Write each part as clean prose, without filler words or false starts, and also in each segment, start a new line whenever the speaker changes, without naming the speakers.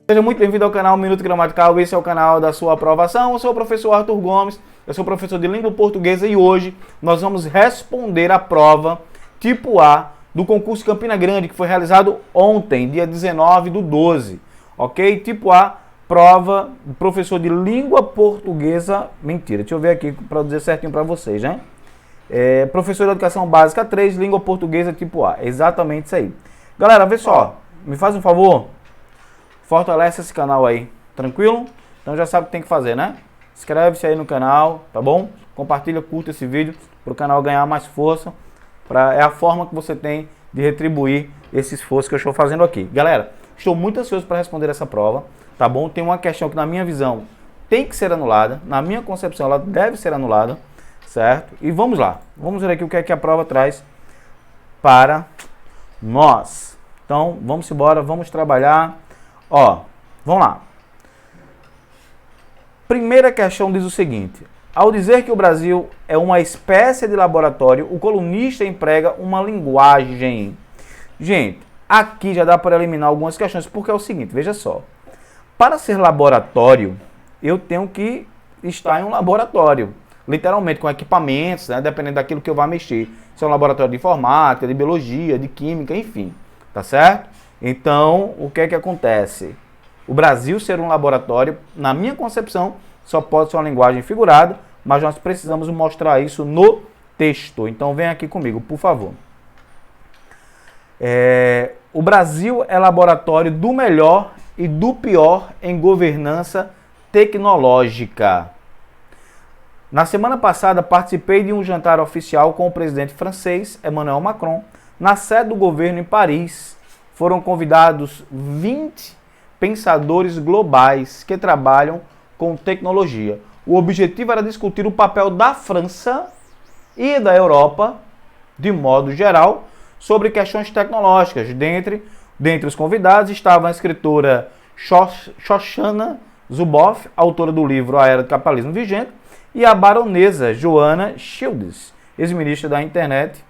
Seja muito bem-vindo ao canal Minuto Gramatical, esse é o canal da sua aprovação. Eu sou o professor Arthur Gomes, eu sou professor de língua portuguesa e hoje nós vamos responder a prova tipo A do concurso Campina Grande, que foi realizado ontem, dia 19/12, ok? Tipo A, prova do professor de língua portuguesa, mentira, deixa eu ver aqui para dizer certinho para vocês, né? Professor de Educação Básica 3, língua portuguesa tipo A, exatamente isso aí. Galera, vê só, me faz um favor. Fortalece esse canal aí, tranquilo? Então já sabe o que tem que fazer, né? Inscreve-se aí no canal, tá bom? Compartilha, curta esse vídeo para o canal ganhar mais força. É a forma que você tem de retribuir esse esforço que eu estou fazendo aqui. Galera, estou muito ansioso para responder essa prova, tá bom? Tem uma questão que na minha visão tem que ser anulada, na minha concepção ela deve ser anulada, certo? E vamos lá, vamos ver aqui o que é que a prova traz para nós. Então vamos embora, vamos trabalhar. Ó, vamos lá. Primeira questão diz o seguinte: ao dizer que o Brasil é uma espécie de laboratório, o colunista emprega uma linguagem. Gente, aqui já dá para eliminar algumas questões, porque é o seguinte, veja só. Para ser laboratório, eu tenho que estar em um laboratório, literalmente com equipamentos, né, dependendo daquilo que eu vá mexer. Se é um laboratório de informática, de biologia, de química, enfim, tá certo? Então, o que é que acontece? O Brasil ser um laboratório, na minha concepção, só pode ser uma linguagem figurada, mas nós precisamos mostrar isso no texto. Então, vem aqui comigo, por favor. O Brasil é laboratório do melhor e do pior em governança tecnológica. Na semana passada, participei de um jantar oficial com o presidente francês, Emmanuel Macron, na sede do governo em Paris. Foram convidados 20 pensadores globais que trabalham com tecnologia. O objetivo era discutir o papel da França e da Europa, de modo geral, sobre questões tecnológicas. Dentre os convidados estava a escritora Shoshana Zuboff, autora do livro A Era do Capitalismo Vigente, e a baronesa Joanna Shields, ex-ministra da Internet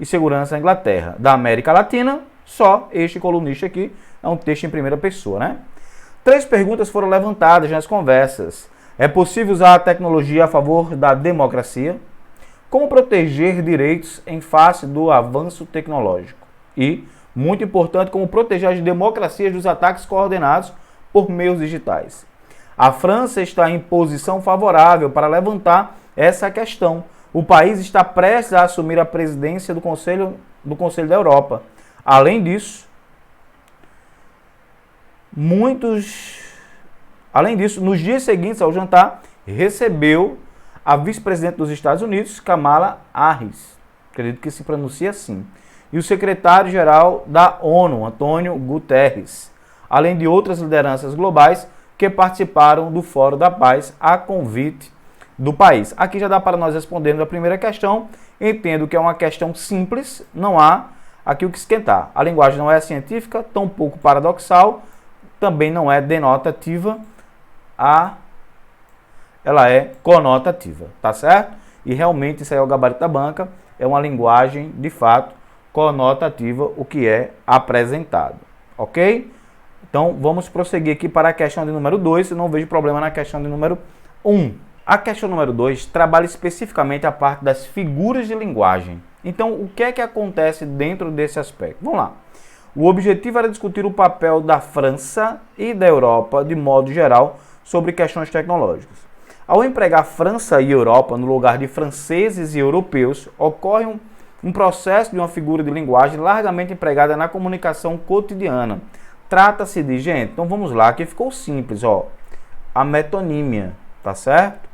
e Segurança da Inglaterra. Da América Latina, só este colunista aqui é um texto em primeira pessoa, né? 3 perguntas foram levantadas nas conversas. É possível usar a tecnologia a favor da democracia? Como proteger direitos em face do avanço tecnológico? E, muito importante, como proteger as democracias dos ataques coordenados por meios digitais? A França está em posição favorável para levantar essa questão. O país está prestes a assumir a presidência do Conselho da Europa. Além disso, nos dias seguintes ao jantar, recebeu a vice-presidente dos Estados Unidos, Kamala Harris, acredito que se pronuncia assim, e o secretário-geral da ONU, Antônio Guterres, além de outras lideranças globais que participaram do Fórum da Paz a convite do país. Aqui já dá para nós respondermos a primeira questão. Entendo que é uma questão simples, não há aqui o que esquentar. A linguagem não é científica, tampouco paradoxal, também não é denotativa, ela é conotativa, tá certo? E realmente isso aí é o gabarito da banca, é uma linguagem, de fato, conotativa, o que é apresentado, ok? Então, vamos prosseguir aqui para a questão de número 2, eu não vejo problema na questão de número 1. A questão número 2 trabalha especificamente a parte das figuras de linguagem. Então, o que é que acontece dentro desse aspecto? Vamos lá. O objetivo era discutir o papel da França e da Europa, de modo geral, sobre questões tecnológicas. Ao empregar França e Europa no lugar de franceses e europeus, ocorre um processo de uma figura de linguagem largamente empregada na comunicação cotidiana. Trata-se de, gente, então vamos lá, aqui ficou simples, ó, a metonímia, tá certo?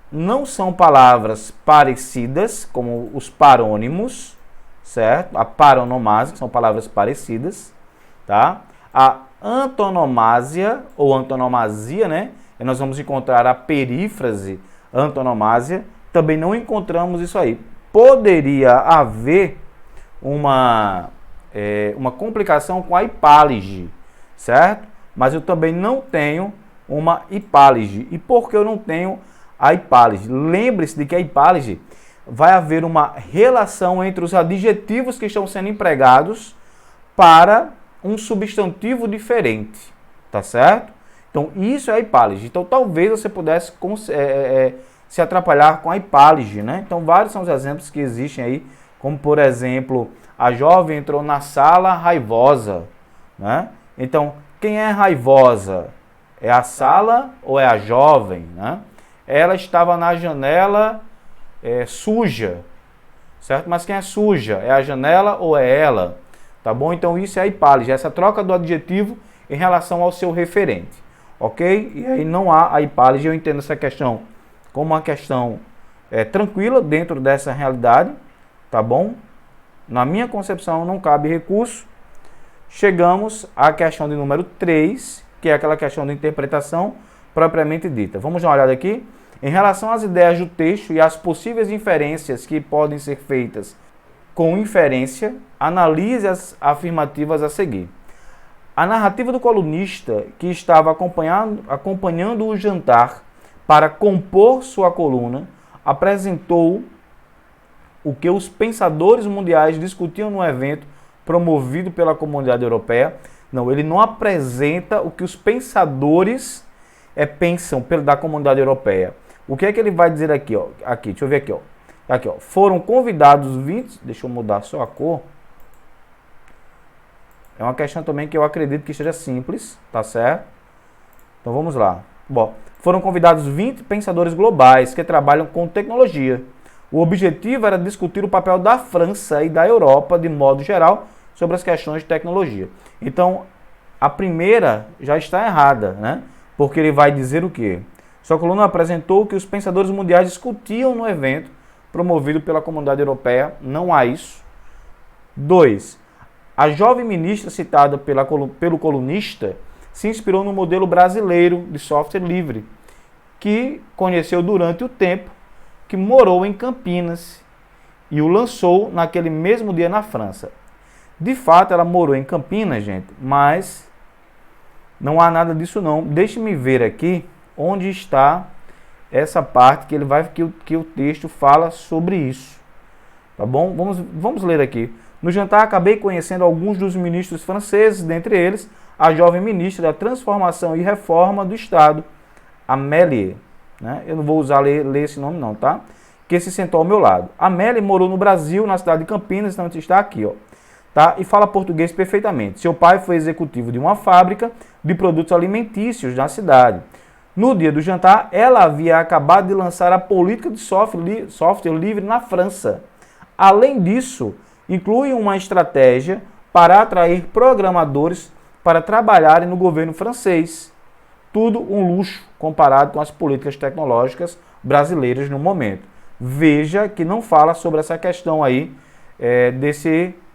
Não são palavras parecidas, como os parônimos, certo? A paronomásia, que são palavras parecidas, tá? A antonomásia, ou antonomasia, né? E nós vamos encontrar a perífrase antonomásia, também não encontramos isso aí. Poderia haver uma complicação com a hipálige, certo? Mas eu também não tenho uma hipálige. E por que eu não tenho a hipálige? Lembre-se de que a hipálige vai haver uma relação entre os adjetivos que estão sendo empregados para um substantivo diferente, tá tá certo? Então, isso é a hipálise. Então, talvez você pudesse se atrapalhar com a hipálise, né? Então, vários são os exemplos que existem aí, como, por exemplo, a jovem entrou na sala raivosa, né? Então, quem é raivosa? É a sala ou é a jovem, né? Ela estava na janela suja, certo? Mas quem é suja? É a janela ou é ela? Tá bom? Então, isso é a hipálise, essa troca do adjetivo em relação ao seu referente, ok? E aí não há a hipálise. Eu entendo essa questão como uma questão tranquila dentro dessa realidade, tá bom? Na minha concepção não cabe recurso. Chegamos à questão de número 3, que é aquela questão de interpretação propriamente dita. Vamos dar uma olhada aqui. Em relação às ideias do texto e às possíveis inferências que podem ser feitas com inferência, analise as afirmativas a seguir. A narrativa do colunista que estava acompanhando o jantar para compor sua coluna apresentou o que os pensadores mundiais discutiam no evento promovido pela Comunidade Europeia. Não, ele não apresenta o que os pensadores pensam da Comunidade Europeia. O que é que ele vai dizer aqui? Ó? Aqui, deixa eu ver aqui. Ó. Aqui, ó. Foram convidados 20... Deixa eu mudar só a cor. É uma questão também que eu acredito que seja simples, tá certo? Então vamos lá. Bom, foram convidados 20 pensadores globais que trabalham com tecnologia. O objetivo era discutir o papel da França e da Europa, de modo geral, sobre as questões de tecnologia. Então, a primeira já está errada, né? Porque ele vai dizer o quê? Sua coluna apresentou que os pensadores mundiais discutiam no evento promovido pela Comunidade Europeia. Não há isso. 2. A jovem ministra citada pelo colunista se inspirou no modelo brasileiro de software livre, que conheceu durante o tempo que morou em Campinas e o lançou naquele mesmo dia na França. De fato, ela morou em Campinas, gente, mas não há nada disso não. Deixe-me ver aqui onde está essa parte que o texto fala sobre isso. Tá bom? Vamos ler aqui. No jantar, acabei conhecendo alguns dos ministros franceses, dentre eles, a jovem ministra da Transformação e Reforma do Estado, Amélie. Né? Eu não vou ler esse nome não, tá? Que se sentou ao meu lado. Amélie morou no Brasil, na cidade de Campinas, então está aqui, ó. Tá? E fala português perfeitamente. Seu pai foi executivo de uma fábrica de produtos alimentícios na cidade. No dia do jantar, ela havia acabado de lançar a política de software livre na França. Além disso, inclui uma estratégia para atrair programadores para trabalharem no governo francês. Tudo um luxo comparado com as políticas tecnológicas brasileiras no momento. Veja que não fala sobre essa questão aí,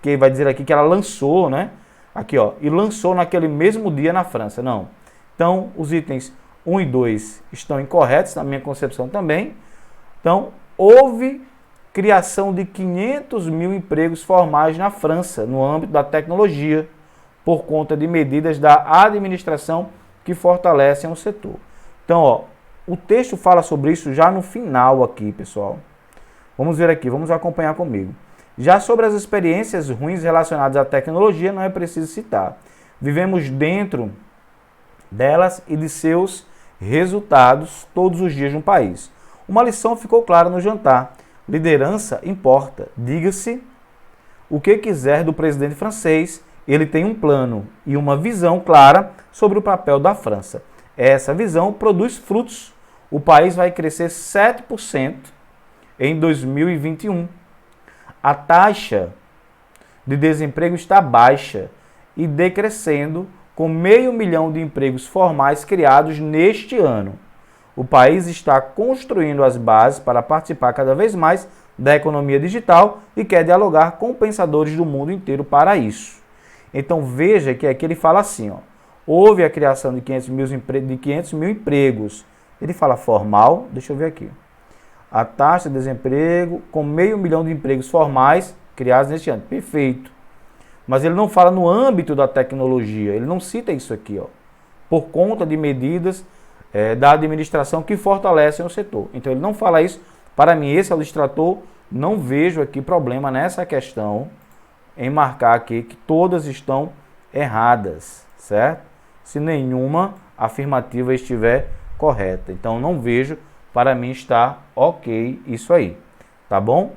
que vai dizer aqui que ela lançou, né? Aqui, ó, e lançou naquele mesmo dia na França. Não. Então, os itens 1 e 2 estão incorretos, na minha concepção também. Então, houve criação de 500 mil empregos formais na França, no âmbito da tecnologia, por conta de medidas da administração que fortalecem o setor. Então, ó, o texto fala sobre isso já no final aqui, pessoal. Vamos ver aqui, vamos acompanhar comigo. Já sobre as experiências ruins relacionadas à tecnologia, não é preciso citar. Vivemos dentro delas e de seus resultados todos os dias no país. Uma lição ficou clara no jantar. Liderança importa. Diga-se o que quiser do presidente francês, ele tem um plano e uma visão clara sobre o papel da França. Essa visão produz frutos. O país vai crescer 7% em 2021. A taxa de desemprego está baixa e decrescendo, com 500 mil de empregos formais criados neste ano. O país está construindo as bases para participar cada vez mais da economia digital e quer dialogar com pensadores do mundo inteiro para isso. Então veja que aqui ele fala assim, ó, houve a criação de 500 mil empregos. Ele fala formal, deixa eu ver aqui. A taxa de desemprego com 500 mil de empregos formais criados neste ano. Perfeito. Mas ele não fala no âmbito da tecnologia, ele não cita isso aqui, ó, por conta de medidas da administração que fortalecem o setor. Então ele não fala isso. Para mim, esse é o distrator. Não vejo aqui problema nessa questão em marcar aqui que todas estão erradas, certo? se nenhuma afirmativa estiver correta. Então, não vejo, para mim está ok isso aí, tá bom?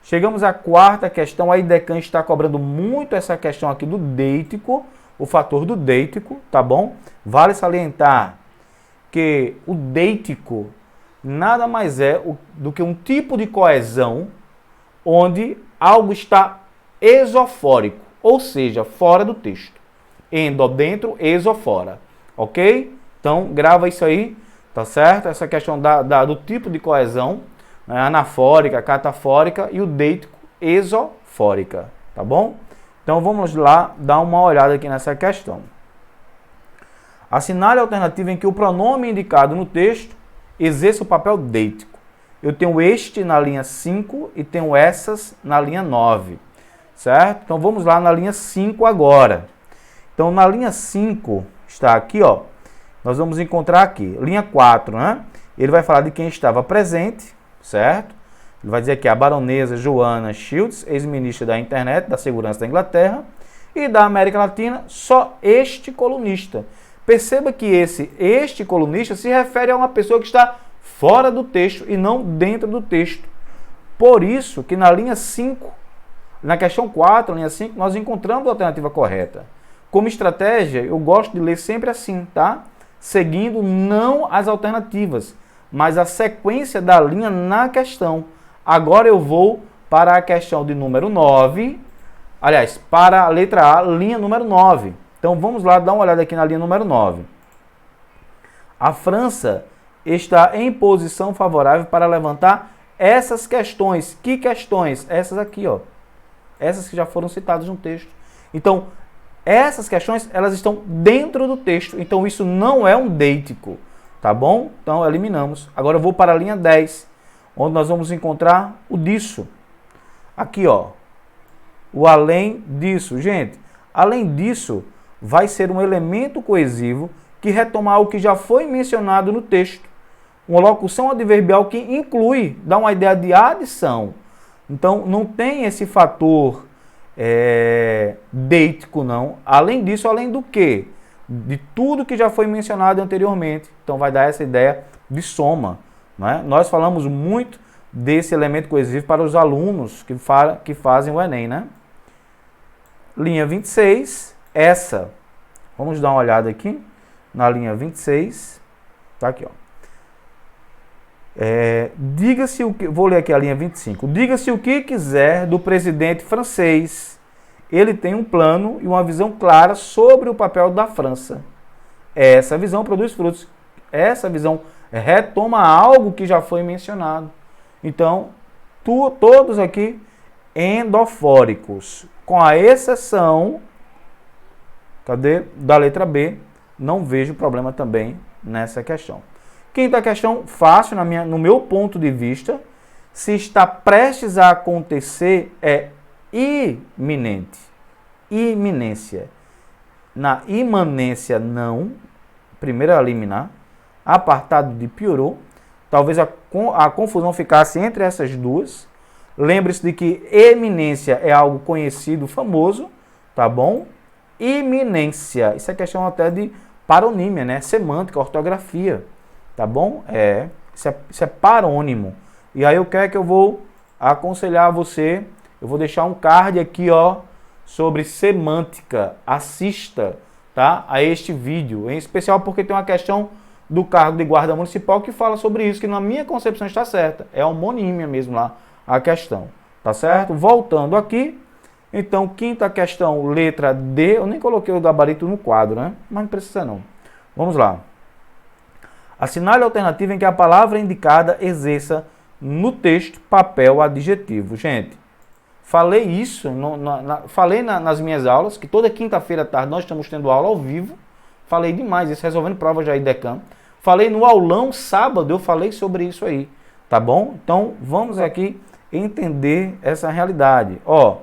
Chegamos à quarta questão, a IDECAN está cobrando muito essa questão aqui do deítico, o fator do deítico, tá bom? Vale salientar que o deítico nada mais é do que um tipo de coesão onde algo está exofórico, ou seja, fora do texto. Endo, dentro, exo, fora. Ok? Então, grava isso aí, tá certo? Essa questão do tipo de coesão, né? Anafórica, catafórica e o deítico, exofórica, tá bom? Então, vamos lá dar uma olhada aqui nessa questão. Assinale a alternativa em que o pronome indicado no texto exerça o papel deítico. Eu tenho este na linha 5 e tenho essas na linha 9, certo? Então, vamos lá na linha 5 agora. Então, na linha 5, está aqui, ó, nós vamos encontrar aqui, linha 4, né? Ele vai falar de quem estava presente, certo? Ele vai dizer que a baronesa Joanna Shields, ex-ministra da Internet, da Segurança da Inglaterra, e da América Latina, só este colunista. Perceba que este colunista se refere a uma pessoa que está fora do texto e não dentro do texto. Por isso que na linha 5, na questão 4, linha 5, nós encontramos a alternativa correta. Como estratégia, eu gosto de ler sempre assim, tá? Seguindo não as alternativas, mas a sequência da linha na questão. Agora eu vou para a questão de número 9, aliás, para a letra A, linha número 9. Então vamos lá dar uma olhada aqui na linha número 9. A França está em posição favorável para levantar essas questões. Que questões? Essas aqui, ó. Essas que já foram citadas no texto. Então, essas questões, elas estão dentro do texto. Então, isso não é um deítico, tá bom? Então, eliminamos. Agora eu vou para a linha 10, onde nós vamos encontrar o disso. Aqui, ó. O além disso. Gente, além disso, vai ser um elemento coesivo que retoma algo que já foi mencionado no texto. Uma locução adverbial que inclui, dá uma ideia de adição. Então, não tem esse fator deítico, não. Além disso, além do quê? De tudo que já foi mencionado anteriormente. Então, vai dar essa ideia de soma. Não é? Nós falamos muito desse elemento coesivo para os alunos que fazem o Enem, né? Linha 26, essa. Vamos dar uma olhada aqui na linha 26. Tá aqui, ó. Diga-se o que, vou ler aqui a linha 25. Diga-se o que quiser do presidente francês. Ele tem um plano e uma visão clara sobre o papel da França. Essa visão produz frutos. Essa visão retoma algo que já foi mencionado. Então, todos aqui endofóricos, com a exceção, da letra B, não vejo problema também nessa questão. Quinta questão, fácil no meu ponto de vista, se está prestes a acontecer é iminente. Iminência. Na imanência, não. Primeiro a eliminar. Apartado de piorou. Talvez a confusão ficasse entre essas duas. Lembre-se de que eminência é algo conhecido, famoso, tá bom? Iminência. Isso é questão até de paronímia, né? Semântica, ortografia. Tá bom? Isso é parônimo. E aí o que é que eu vou aconselhar você? Eu vou deixar um card aqui, ó, sobre semântica. Assista, tá, a este vídeo. Em especial porque tem uma questão do cargo de guarda municipal que fala sobre isso, que na minha concepção está certa. É homonímia mesmo lá a questão. Tá certo? Voltando aqui. Então, quinta questão, letra D. Eu nem coloquei o gabarito no quadro, né? Mas não precisa não. Vamos lá. Assinale a alternativa em que a palavra indicada exerça no texto papel adjetivo. Gente, falei isso, falei nas minhas aulas, que toda quinta-feira à tarde nós estamos tendo aula ao vivo. Falei demais isso, resolvendo prova já IDECAN. Falei no aulão sábado, eu falei sobre isso aí, tá bom? Então, vamos aqui entender essa realidade. Ó,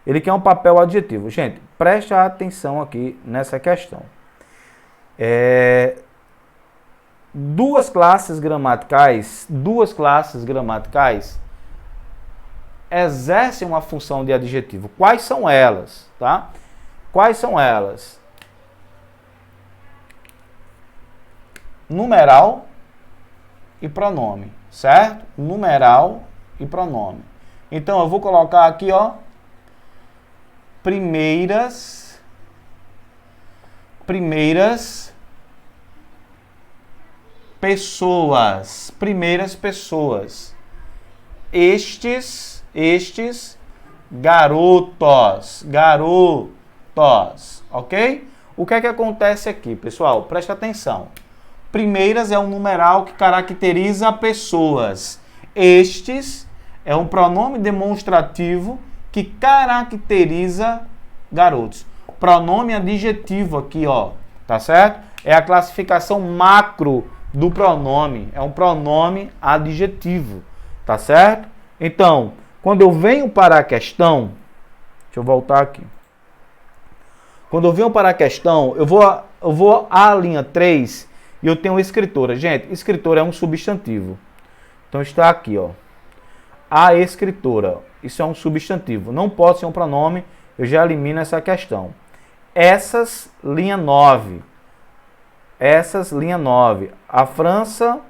ele quer um papel adjetivo. Gente, preste atenção aqui nessa questão. Duas classes gramaticais exercem uma função de adjetivo. Quais são elas? Tá? Quais são elas? numeral e pronome, certo? Numeral e pronome. Então, eu vou colocar aqui, ó, primeiras pessoas, estes garotos, ok? O que é que acontece aqui, pessoal? Presta atenção. Primeiras é um numeral que caracteriza pessoas. Estes é um pronome demonstrativo que caracteriza garotos. Pronome adjetivo aqui, ó, tá certo? É a classificação macro do pronome. É um pronome adjetivo, tá certo? Então, quando eu venho para a questão, deixa eu voltar aqui. Quando eu venho para a questão, eu vou à linha 3 e eu tenho escritora. Gente, escritora é um substantivo. Então está aqui, ó. A escritora. Isso é um substantivo. Não pode ser um pronome. Eu já elimino essa questão. Essas, linha 9. A França.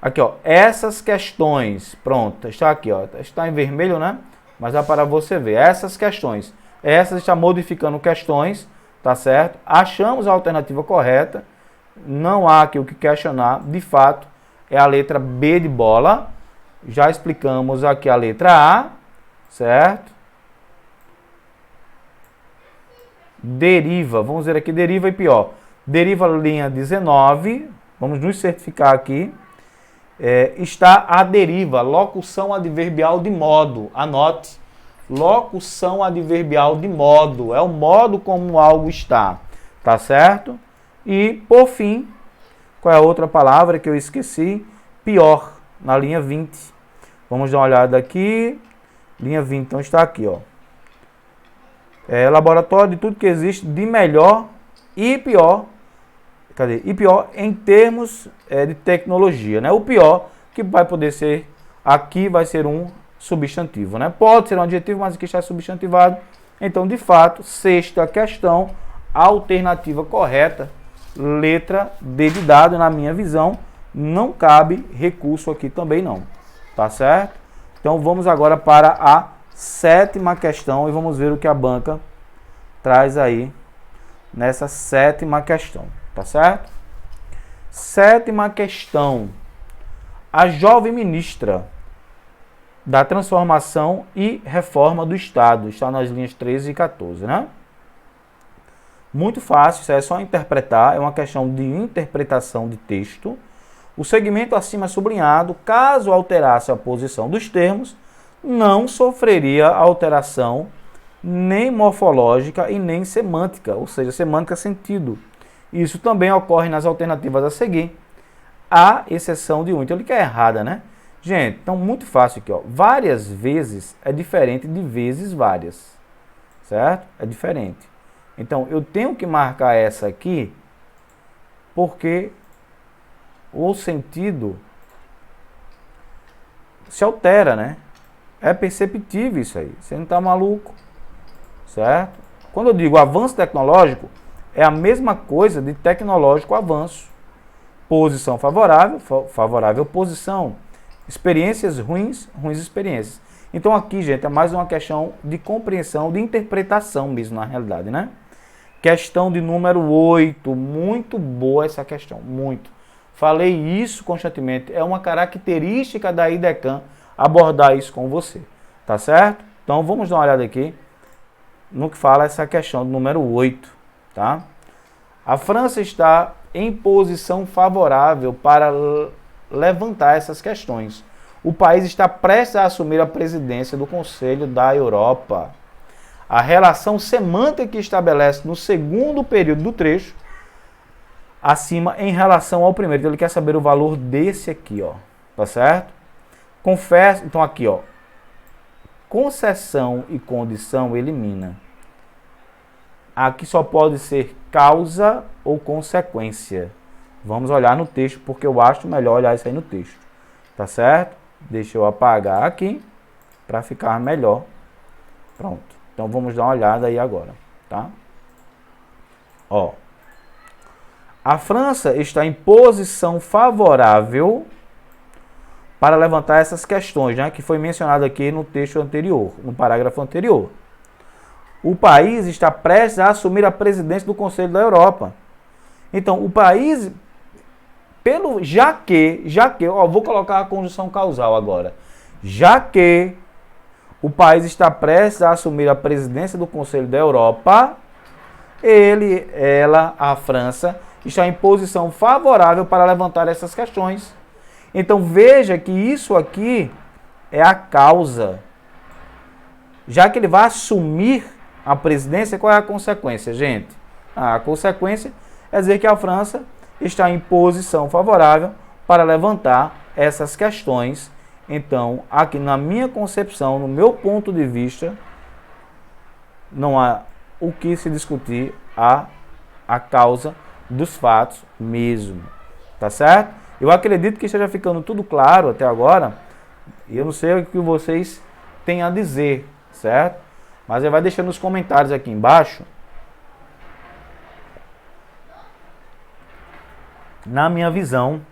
Aqui, ó. Essas questões. Pronto. Está aqui, ó. Está em vermelho, né? Mas é para você ver. Essas questões. Essas está modificando questões. Tá certo? Achamos a alternativa correta. Não há aqui o que questionar. De fato, é a letra B de bola. Já explicamos aqui a letra A. Certo? Deriva. Vamos ver aqui. Deriva e pior. Deriva linha 19. Vamos nos certificar aqui. Está a deriva. Locução adverbial de modo. Anote. Locução adverbial de modo. É o modo como algo está. Tá certo? E, por fim, qual é a outra palavra que eu esqueci? Pior, na linha 20. Vamos dar uma olhada aqui. Linha 20, então está aqui, ó. Laboratório de tudo que existe de melhor e pior. Cadê? E pior em termos de tecnologia, né? O pior que vai poder ser, aqui vai ser um substantivo, né? Pode ser um adjetivo, mas aqui está substantivado. Então, de fato, sexta questão, alternativa correta, letra D de dado, na minha visão, não cabe recurso aqui também não, tá certo? Então vamos agora para a sétima questão e vamos ver o que a banca traz aí nessa sétima questão, tá certo? Sétima questão, a jovem ministra da transformação e reforma do Estado, está nas linhas 13 e 14, né? Muito fácil, isso é só interpretar, é uma questão de interpretação de texto. O segmento acima sublinhado, caso alterasse a posição dos termos, não sofreria alteração nem morfológica e nem semântica, ou seja, semântica sentido. Isso também ocorre nas alternativas a seguir, à exceção de um. Então ele quer errada, né? Gente, então muito fácil aqui, ó. Várias vezes é diferente de vezes várias, certo? É diferente. Então, eu tenho que marcar essa aqui, porque o sentido se altera, né? É perceptível isso aí. Você não está maluco, certo? Quando eu digo avanço tecnológico, é a mesma coisa de tecnológico avanço. Posição favorável, favorável posição. Experiências ruins, ruins experiências. Então aqui, gente, é mais uma questão de compreensão, de interpretação mesmo, na realidade, né? Questão de número 8, muito boa essa questão, muito. Falei isso constantemente, é uma característica da IDECAM abordar isso com você, tá certo? Então vamos dar uma olhada aqui no que fala essa questão do número 8, tá? A França está em posição favorável para levantar essas questões. O país está prestes a assumir a presidência do Conselho da Europa. A relação semântica que estabelece no segundo período do trecho, acima em relação ao primeiro. Então ele quer saber o valor desse aqui, ó. Tá certo? Confesso, então aqui, ó. Concessão e condição elimina. Aqui só pode ser causa ou consequência. Vamos olhar no texto, porque eu acho melhor olhar isso aí no texto. Tá certo? Deixa eu apagar aqui, para ficar melhor. Pronto. Então vamos dar uma olhada aí agora, tá? Ó. A França está em posição favorável para levantar essas questões, né, que foi mencionado aqui no texto anterior, no parágrafo anterior. O país está prestes a assumir a presidência do Conselho da Europa. Então, o país, já que, vou colocar a conjunção causal agora. Já que o país está prestes a assumir a presidência do Conselho da Europa, a França, está em posição favorável para levantar essas questões. Então veja que isso aqui é a causa. Já que ele vai assumir a presidência, qual é a consequência, gente? A consequência é dizer que a França está em posição favorável para levantar essas questões. Então, aqui na minha concepção, no meu ponto de vista, não há o que se discutir a causa dos fatos mesmo. Tá certo? Eu acredito que esteja ficando tudo claro até agora. E eu não sei o que vocês têm a dizer, certo? Mas vai deixando nos comentários aqui embaixo. Na minha visão,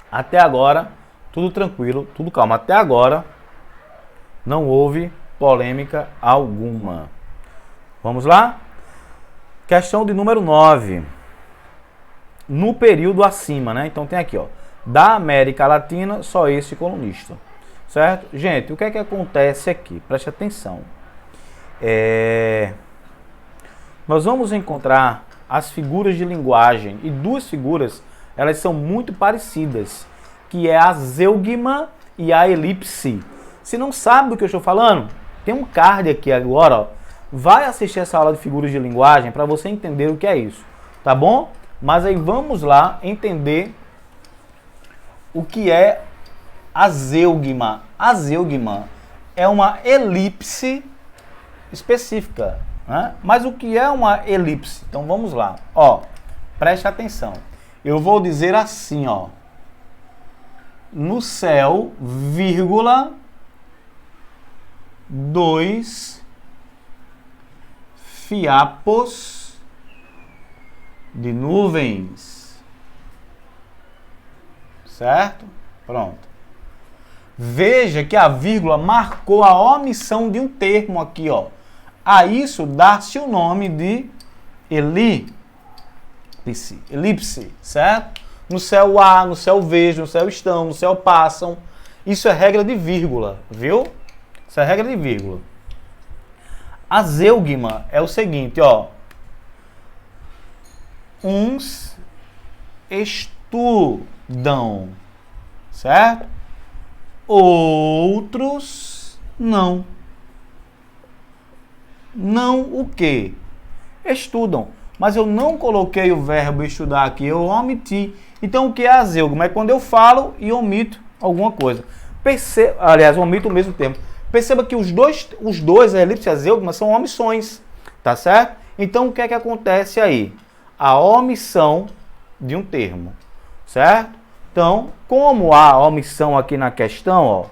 até agora, tudo tranquilo, tudo calmo. Até agora, não houve polêmica alguma. Vamos lá? Questão de número 9. No período acima, né? Então tem aqui, ó. Da América Latina, só esse colunista. Certo? Gente, o que é que acontece aqui? Preste atenção. Nós vamos encontrar as figuras de linguagem. E duas figuras, elas são muito parecidas. Que é a zeugma e a elipse. Se não sabe do que eu estou falando, tem um card aqui agora, ó. Vai assistir essa aula de figuras de linguagem para você entender o que é isso. Tá bom? Mas aí vamos lá entender o que é a zeugma. A zeugma é uma elipse específica, né? Mas o que é uma elipse? Então vamos lá. Ó, preste atenção. Eu vou dizer assim, ó. No céu, vírgula, 2 fiapos de nuvens. Certo? Pronto. Veja que a vírgula marcou a omissão de um termo aqui, ó. A isso dá-se o nome de elipse, certo? No céu há, no céu vejo, no céu estão, no céu passam. Isso é regra de vírgula, viu? Isso é regra de vírgula. A zeugma é o seguinte, ó. Uns estudam, certo? Outros não. Não o quê? Estudam. Mas eu não coloquei o verbo estudar aqui, eu omiti. Então o que é a zeugma? É quando eu falo e omito alguma coisa. Aliás, omito o mesmo tempo. Perceba que os dois, a elipse e a zeugma, são omissões, tá certo? Então o que é que acontece aí? A omissão de um termo, certo? Então, como há omissão aqui na questão, ó,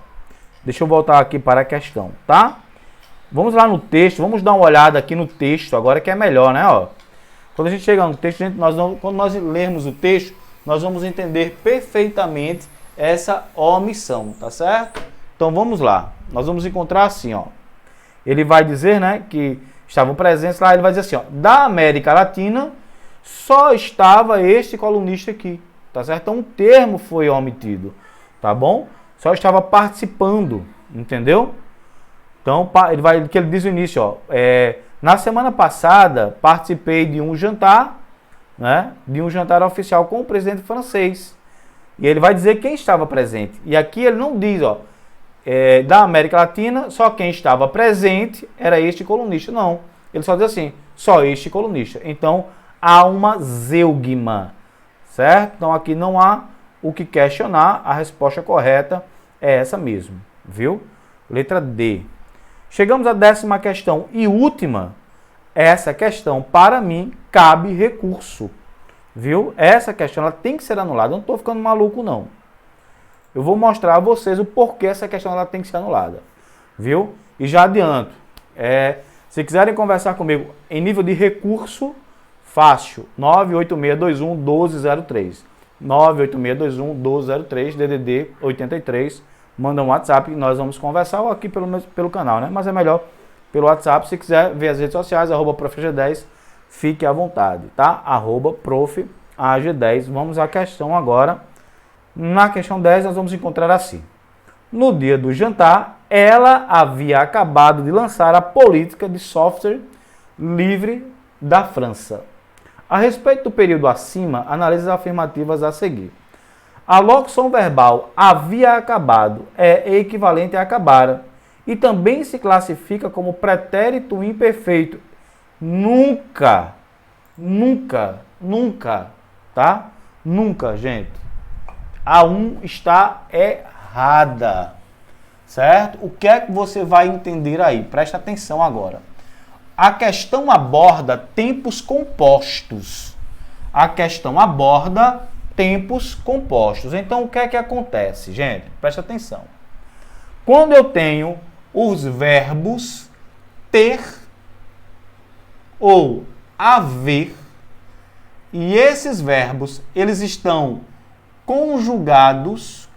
deixa eu voltar aqui para a questão, tá? Vamos lá no texto, vamos dar uma olhada aqui no texto, agora que é melhor, né? Ó. Quando a gente chega no texto, quando nós lermos o texto, nós vamos entender perfeitamente essa omissão, tá certo? Então vamos lá, nós vamos encontrar assim, ó. Ele vai dizer, né, que estavam presentes lá, ele vai dizer assim, ó, da América Latina só estava este colunista aqui, tá certo? Então o termo foi omitido, tá bom? Só estava participando, entendeu? Então, ele diz no início, ó, na semana passada participei de um jantar, né, de um jantar oficial com o presidente francês. E ele vai dizer quem estava presente. E aqui ele não diz, ó, da América Latina, só quem estava presente era este colunista. Não, ele só diz assim, só este colunista. Então, há uma zeugma, certo? Então, aqui não há o que questionar, a resposta correta é essa mesmo, viu? Letra D. Chegamos à 10ª questão e última. Essa questão, para mim, cabe recurso, viu? Essa questão ela tem que ser anulada. Eu não estou ficando maluco, não. Eu vou mostrar a vocês o porquê essa questão ela tem que ser anulada, viu? E já adianto, se quiserem conversar comigo em nível de recurso, Fácil, 98621-1203. 98621-1203, DDD 83. Manda um WhatsApp e nós vamos conversar, ou aqui pelo canal, né? Mas é melhor pelo WhatsApp. Se quiser ver as redes sociais, @profag10, fique à vontade, tá? @profag10. Vamos à questão agora. Na questão 10, nós vamos encontrar assim. No dia do jantar, ela havia acabado de lançar a política de software livre da França. A respeito do período acima, analise as afirmativas a seguir. A locução verbal havia acabado é equivalente a acabara e também se classifica como pretérito imperfeito. Nunca, tá? Nunca, gente. A 1 está errada, certo? O que é que você vai entender aí? Presta atenção agora. A questão aborda tempos compostos. A questão aborda tempos compostos. Então, o que é que acontece, gente? Presta atenção. Quando eu tenho os verbos ter ou haver, e esses verbos, eles estão conjugados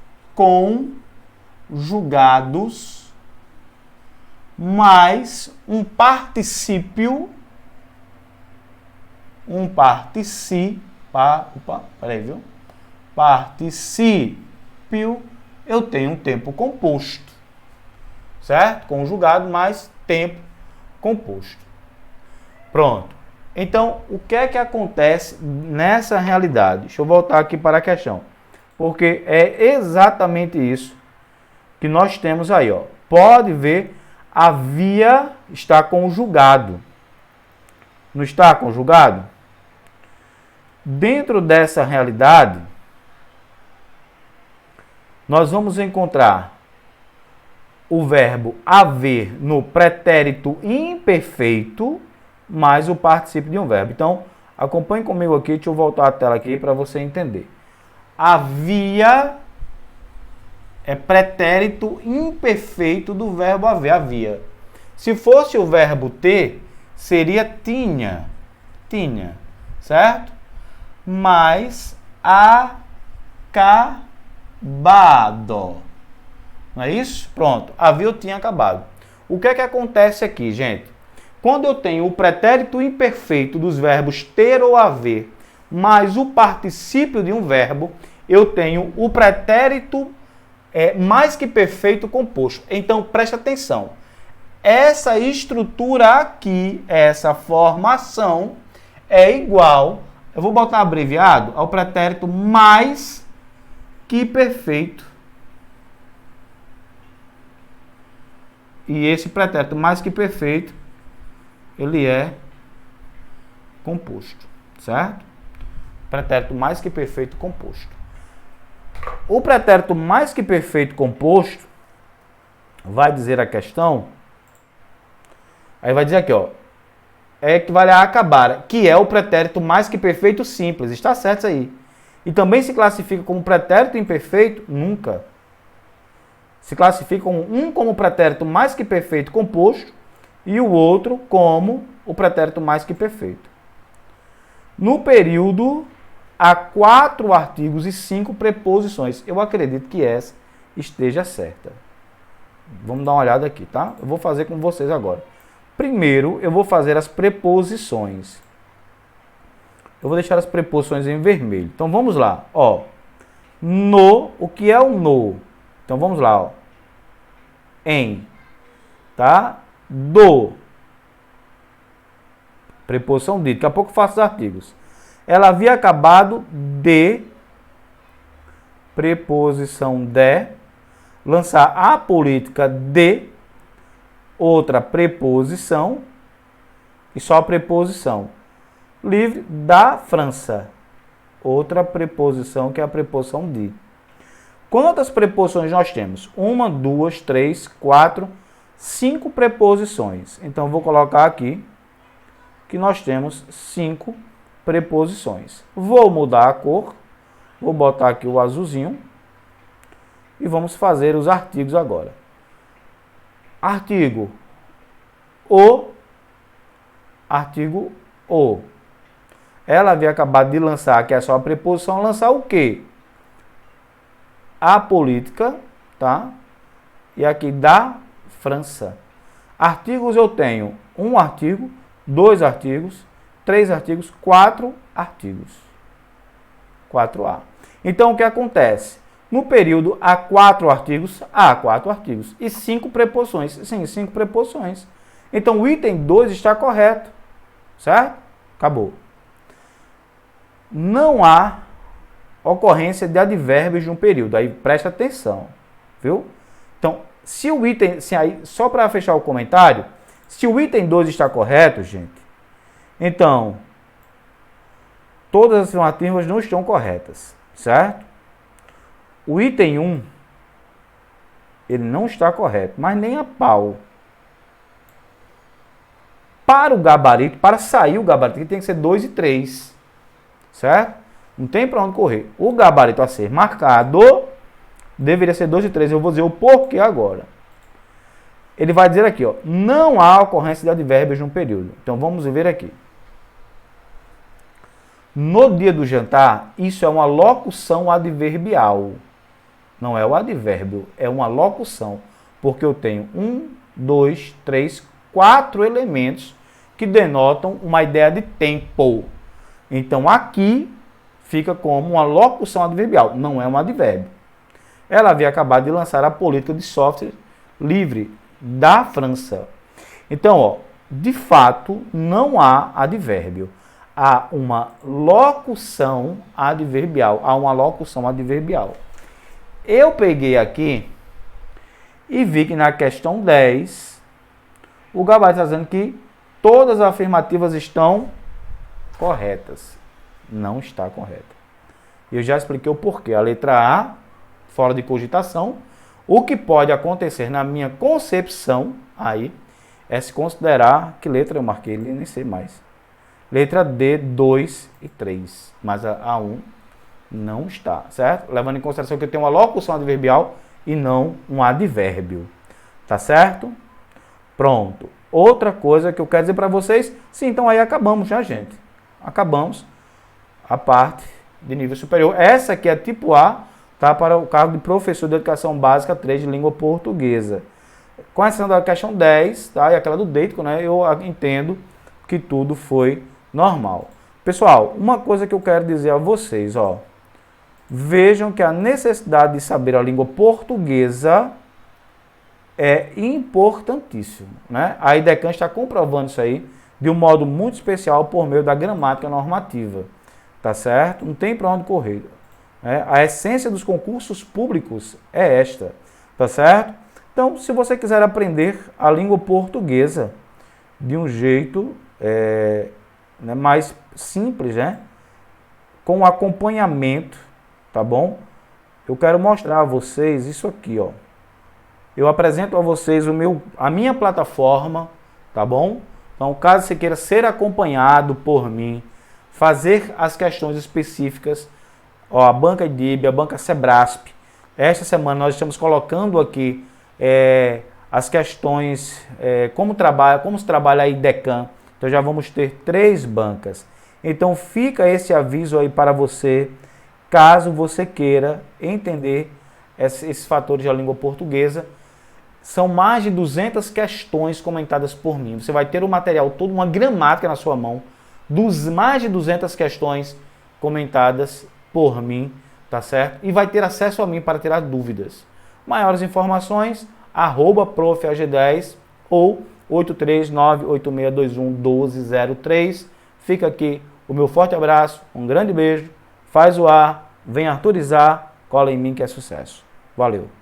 mais um particípio, particípio, eu tenho um tempo composto, certo? Conjugado mais tempo composto. Pronto. Então, o que é que acontece nessa realidade? Deixa eu voltar aqui para a questão, porque é exatamente isso que nós temos aí, ó. Pode ver, havia está conjugado. Não está conjugado? Dentro dessa realidade, nós vamos encontrar o verbo haver no pretérito imperfeito mais o particípio de um verbo. Então, acompanhe comigo aqui, deixa eu voltar a tela aqui para você entender. Havia é pretérito imperfeito do verbo haver, havia. Se fosse o verbo ter, seria tinha, certo? Mas acabado. Não é isso? Pronto, havia ou tinha acabado. O que é que acontece aqui, gente? Quando eu tenho o pretérito imperfeito dos verbos ter ou haver, mais o particípio de um verbo, eu tenho o pretérito mais que perfeito composto. Então, preste atenção. Essa estrutura aqui, essa formação, é igual, eu vou botar abreviado, ao pretérito mais que perfeito. E esse pretérito mais que perfeito, ele é composto, certo? Pretérito mais que perfeito composto. O pretérito mais que perfeito composto vai dizer a questão, aí vai dizer aqui, ó, é equivale a acabar, que é o pretérito mais que perfeito simples, está certo isso aí. E também se classifica como pretérito imperfeito, nunca. Se classifica como pretérito mais que perfeito composto e o outro como o pretérito mais que perfeito. No período, há 4 artigos e 5 preposições. Eu acredito que essa esteja certa. Vamos dar uma olhada aqui, tá? Eu vou fazer com vocês agora. Primeiro, eu vou fazer as preposições. Eu vou deixar as preposições em vermelho. Então, vamos lá. Ó, no, o que é o no? Então, vamos lá. Ó. Em, tá? Do. Preposição de. Daqui a pouco eu faço os artigos. Ela havia acabado de, preposição de, lançar a política de, outra preposição, e só a preposição, livre da França, outra preposição que é a preposição de. Quantas preposições nós temos? 1, 2, 3, 4, 5 preposições. Então, vou colocar aqui que nós temos 5 preposições. Vou mudar a cor, vou botar aqui o azulzinho e vamos fazer os artigos agora. Artigo o, ela havia acabado de lançar, que é só a preposição, lançar o quê? A política, tá? E aqui da França. Artigos eu tenho um artigo, 2 artigos, 3 artigos, 4 artigos. 4A. Então, o que acontece? No período há 4 artigos, e 5 preposições. Sim, 5 preposições. Então, o item 2 está correto. Certo? Acabou. Não há ocorrência de advérbios de um período. Aí, presta atenção. Viu? Então, se o item... só para fechar o comentário, se o item 2 está correto, gente, então, todas as afirmativas não estão corretas. Certo? O item 1, ele não está correto, mas nem a pau. Para o gabarito, para sair o gabarito, que tem que ser 2 e 3. Certo? Não tem para onde correr. O gabarito a ser marcado deveria ser 2 e 3. Eu vou dizer o porquê agora. Ele vai dizer aqui, ó, não há ocorrência de advérbios num período. Então vamos ver aqui. No dia do jantar, isso é uma locução adverbial. Não é o advérbio, é uma locução. Porque eu tenho 1, 2, 3, 4 elementos que denotam uma ideia de tempo. Então aqui fica como uma locução adverbial, não é um advérbio. Ela havia acabado de lançar a política de software livre da França. Então, ó, de fato, não há advérbio. Há uma locução adverbial. Eu peguei aqui e vi que na questão 10, o gabarito está dizendo que todas as afirmativas estão corretas. Não está correta. Eu já expliquei o porquê. A letra A, fora de cogitação. O que pode acontecer na minha concepção, aí, é se considerar... Que letra eu marquei? Nem sei mais. Letra D, 2 e 3. Mas a A1 não está, certo? Levando em consideração que eu tenho uma locução adverbial e não um advérbio. Tá certo? Pronto. Outra coisa que eu quero dizer para vocês... Sim, então aí acabamos, já, gente. Acabamos a parte de nível superior. Essa aqui é tipo A, tá? Para o cargo de professor de educação básica 3 de língua portuguesa. Com exceção da questão 10, tá? E aquela do Deitico, né? Eu entendo que tudo foi normal. Pessoal, uma coisa que eu quero dizer a vocês, ó. Vejam que a necessidade de saber a língua portuguesa é importantíssimo, né? A IDECAN está comprovando isso aí de um modo muito especial por meio da gramática normativa. Tá certo? Não tem para onde correr. A essência dos concursos públicos é esta. Tá certo? Então, se você quiser aprender a língua portuguesa de um jeito mais simples, né? Com acompanhamento, tá bom? Eu quero mostrar a vocês isso aqui, ó. Eu apresento a vocês a minha plataforma, tá bom? Então, caso você queira ser acompanhado por mim, fazer as questões específicas, ó, a banca IDIB, a banca Sebrasp. Esta semana nós estamos colocando aqui as questões, como se trabalha a IDECAN. Então já vamos ter 3 bancas. Então fica esse aviso aí para você, caso você queira entender esses fatores da língua portuguesa. São mais de 200 questões comentadas por mim. Você vai ter o material todo, uma gramática na sua mão, mais de 200 questões comentadas por mim, tá certo? E vai ter acesso a mim para tirar dúvidas. Maiores informações, @profag10 ou 83986211203. Fica aqui o meu forte abraço, um grande beijo, faz o ar, vem arturizar, cola em mim que é sucesso. Valeu!